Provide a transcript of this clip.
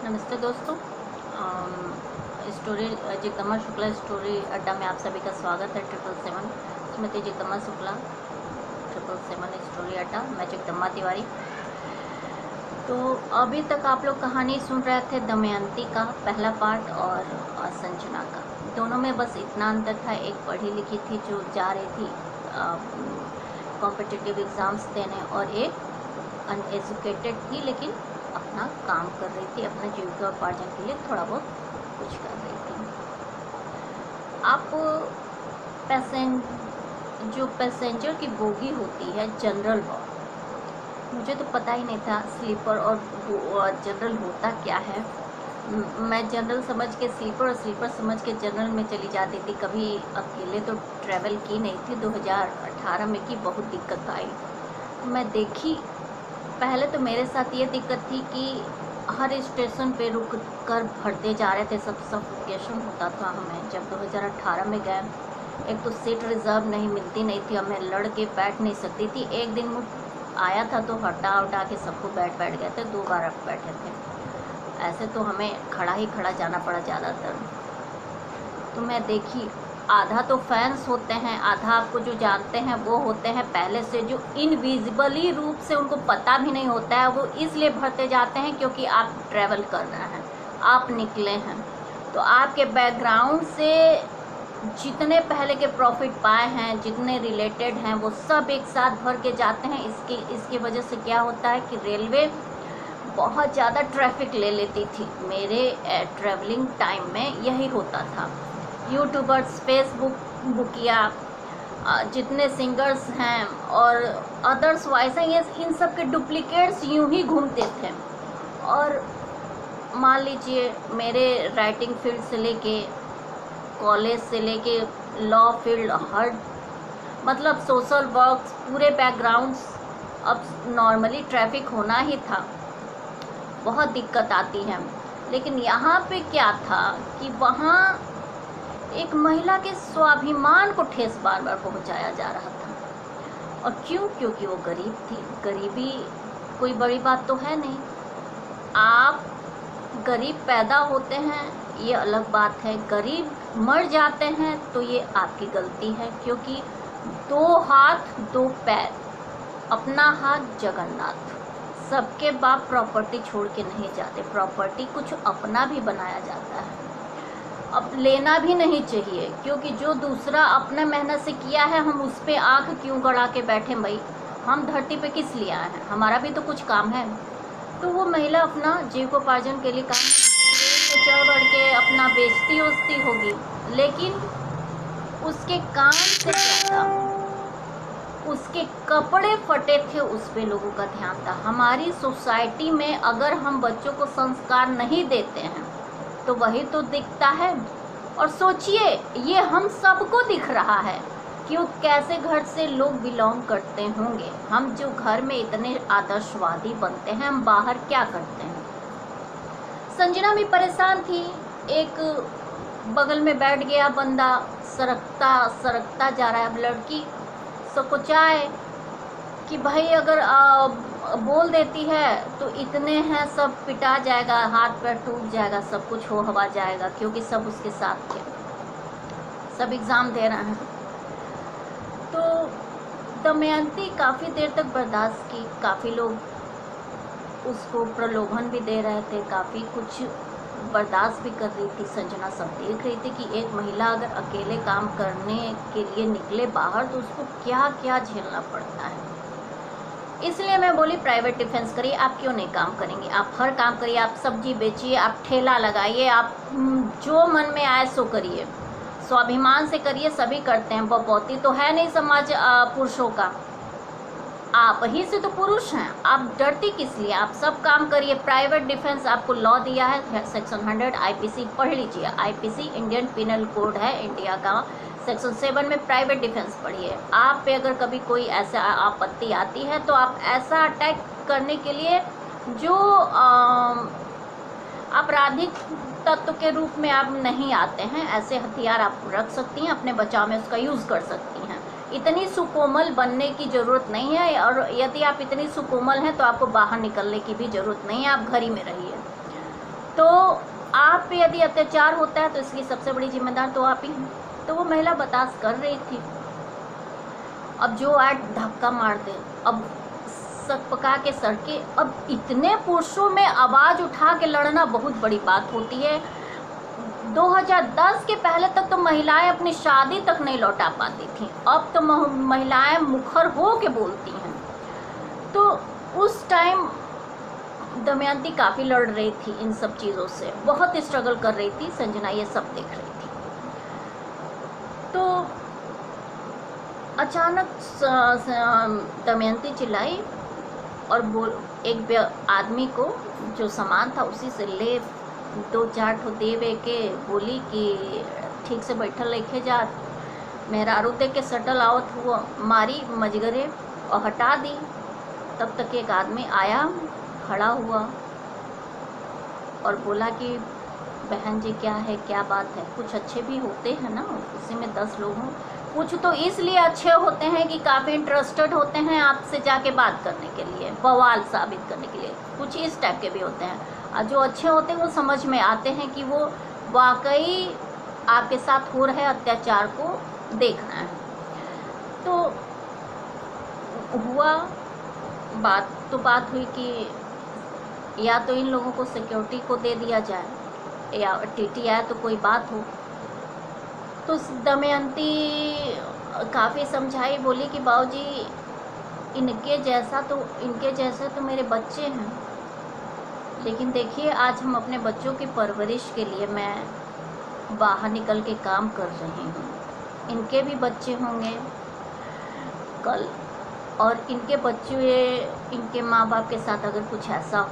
नमस्ते दोस्तों। Story Jagdamba Shukla story अड्डा में आप सभी का स्वागत है। 777 श्रीमती जगदम्बा शुक्ला 777 स्टोरी अड्डा। मैं जगदम्बा तिवारी। तो अभी तक आप लोग कहानी सुन रहे थे दमयंती का पहला पार्ट और संजना का। दोनों में बस इतना अंतर था, एक पढ़ी लिखी थी जो जा रही थी कॉम्पिटिटिव एग्ज़ाम्स देने, और एक अनएजुकेटेड थी लेकिन अपना काम कर रही थी, अपने जीविका उपार्जन के लिए थोड़ा बहुत कुछ कर रही थी। आप जो पैसेंजर की बोगी होती है जनरल वार्ड, मुझे तो पता ही नहीं था स्लीपर और जनरल होता क्या है। मैं जनरल समझ के स्लीपर और स्लीपर समझ के जनरल में चली जाती थी। कभी अकेले तो ट्रैवल की नहीं थी। 2018 में की बहुत दिक्कत आई। मैं देखी, पहले तो मेरे साथ ये दिक्कत थी कि हर स्टेशन पे रुक कर भरते जा रहे थे, सब सफोकेशन होता था हमें। जब 2018 में गए, एक तो सीट रिज़र्व नहीं थी, मैं लड़ के बैठ नहीं सकती थी। एक दिन आया था तो हटा के सबको बैठ गए थे, 2 बार बैठे थे। ऐसे तो हमें खड़ा ही खड़ा जाना पड़ा ज़्यादातर। तो मैं देखी, आधा तो फैंस होते हैं, आधा आपको जो जानते हैं वो होते हैं पहले से, जो इनविजिबली रूप से उनको पता भी नहीं होता है। वो इसलिए भरते जाते हैं क्योंकि आप ट्रैवल कर रहे हैं, आप निकले हैं, तो आपके बैकग्राउंड से जितने पहले के प्रॉफिट पाए हैं, जितने रिलेटेड हैं, वो सब एक साथ भर के जाते हैं। इसकी वजह से क्या होता है कि रेलवे बहुत ज़्यादा ट्रैफिक ले लेती थी। मेरे ट्रैवलिंग टाइम में यही होता था। यूट्यूबर्स, फेसबुक बुकिया, जितने सिंगर्स हैं और अदर्स वॉइस हैं, ये इन सब के डुप्लीकेट्स यूं ही घूमते थे। और मान लीजिए मेरे राइटिंग फील्ड से लेके कॉलेज से लेके लॉ फील्ड, हर मतलब सोशल वर्क, पूरे बैकग्राउंड्स, अब नॉर्मली ट्रैफिक होना ही था, बहुत दिक्कत आती है। लेकिन यहाँ पे क्या था कि वहाँ एक महिला के स्वाभिमान को ठेस बार बार पहुँचाया जा रहा था। और क्यों? क्योंकि वो गरीब थी। गरीबी कोई बड़ी बात तो है नहीं। आप गरीब पैदा होते हैं ये अलग बात है, गरीब मर जाते हैं तो ये आपकी गलती है। क्योंकि 2 हाथ 2 पैर, अपना हाथ जगन्नाथ। सबके बाप प्रॉपर्टी छोड़ के नहीं जाते, प्रॉपर्टी कुछ अपना भी बनाया जाता है। अब लेना भी नहीं चाहिए, क्योंकि जो दूसरा अपने मेहनत से किया है, हम उस पर आँख क्यों गड़ा के बैठे? भाई, हम धरती पे किस लिए आए हैं? हमारा भी तो कुछ काम है। तो वो महिला अपना जीविकोपार्जन के लिए काम चढ़ बढ़ के अपना बेचती होगी, लेकिन उसके काम से क्या था? उसके कपड़े फटे थे, उस पे लोगों का ध्यान था। हमारी सोसाइटी में अगर हम बच्चों को संस्कार नहीं देते हैं तो वही तो दिखता है। और सोचिए, ये हम सबको दिख रहा है क्यों, कैसे घर से लोग बिलोंग करते होंगे। हम जो घर में इतने आदर्शवादी बनते हैं, हम बाहर क्या करते हैं? संजना भी परेशान थी। एक बगल में बैठ गया बंदा, सरकता जा रहा है। अब लड़की सकुचाए कि भाई अगर बोल देती है तो इतने हैं, सब पिटा जाएगा, हाथ पैर टूट जाएगा, सब कुछ हो हवा जाएगा, क्योंकि सब उसके साथ थे, सब एग्ज़ाम दे रहे हैं। तो दमयंती काफ़ी देर तक बर्दाश्त की। काफ़ी लोग उसको प्रलोभन भी दे रहे थे, काफ़ी कुछ बर्दाश्त भी कर रही थी। संजना सब देख रही थी कि एक महिला अगर अकेले काम करने के लिए निकले बाहर तो उसको क्या क्या झेलना पड़ता है। इसलिए मैं बोली प्राइवेट डिफेंस करिए। आप क्यों नहीं काम करेंगे? आप हर काम करिए, आप सब्जी बेचिए, आप ठेला लगाइए, आप जो मन में आए सो करिए, स्वाभिमान से करिए। सभी करते हैं, बपौती तो है नहीं समाज पुरुषों का, आप ही से तो पुरुष हैं। आप डरती किस लिए? आप सब काम करिए। प्राइवेट डिफेंस आपको लॉ दिया है, सेक्शन 100 आईपीसी पढ़ लीजिए। आईपीसी इंडियन पिनल कोड है इंडिया का, सेक्शन 7 में प्राइवेट डिफेंस पढ़िए। आप पे अगर कभी कोई ऐसा आपत्ति आती है तो आप ऐसा अटैक करने के लिए जो आपराधिक तत्व के रूप में आप नहीं आते हैं, ऐसे हथियार आप रख सकती हैं, अपने बचाव में उसका यूज़ कर सकती हैं। इतनी सुकोमल बनने की ज़रूरत नहीं है, और यदि आप इतनी सुकोमल हैं तो आपको बाहर निकलने की भी ज़रूरत नहीं है, आप घर ही में रहिए। तो आप पे यदि अत्याचार होता है तो इसकी सबसे बड़ी जिम्मेदार तो आप ही हैं। तो वो महिला बर्दाश्त कर रही थी। अब जो आए धक्का मार दे, अब सक पका के सड़के। अब इतने पुरुषों में आवाज़ उठा के लड़ना बहुत बड़ी बात होती है। 2010 के पहले तक तो महिलाएं अपनी शादी तक नहीं लौटा पाती थीं। अब तो महिलाएं मुखर हो के बोलती हैं। तो उस टाइम दमयंती काफ़ी लड़ रही थी इन सब चीज़ों से, बहुत स्ट्रगल कर रही थी। संजना ये सब देख रही थी। तो अचानक दमयंती चिल्लाई और एक आदमी को जो सामान था उसी से ले 2-4 ठो देवे के बोली कि ठीक से बैठल लेके जा। मेहरारू दे के सटल आवत हुआ, मारी मजगरे और हटा दी। तब तक एक आदमी आया, खड़ा हुआ और बोला कि बहन जी क्या है, क्या बात है। कुछ अच्छे भी होते हैं ना, उसी में 10 लोग हों। कुछ तो इसलिए अच्छे होते हैं कि काफ़ी इंटरेस्टेड होते हैं आपसे जाके बात करने के लिए, बवाल साबित करने के लिए। कुछ इस टाइप के भी होते हैं। और जो अच्छे होते हैं वो समझ में आते हैं कि वो वाकई आपके साथ हो रहे अत्याचार को देखना है। तो हुआ बात, तो बात हुई कि या तो इन लोगों को सिक्योरिटी को दे दिया जाए या टीटी आए तो कोई बात हो। तो दमयंती काफ़ी समझाई, बोली कि बाबूजी इनके जैसा तो मेरे बच्चे हैं। लेकिन देखिए आज हम अपने बच्चों की परवरिश के लिए मैं बाहर निकल के काम कर रही हूँ। इनके भी बच्चे होंगे कल, और इनके बच्चे, इनके माँ बाप के साथ अगर कुछ ऐसा हो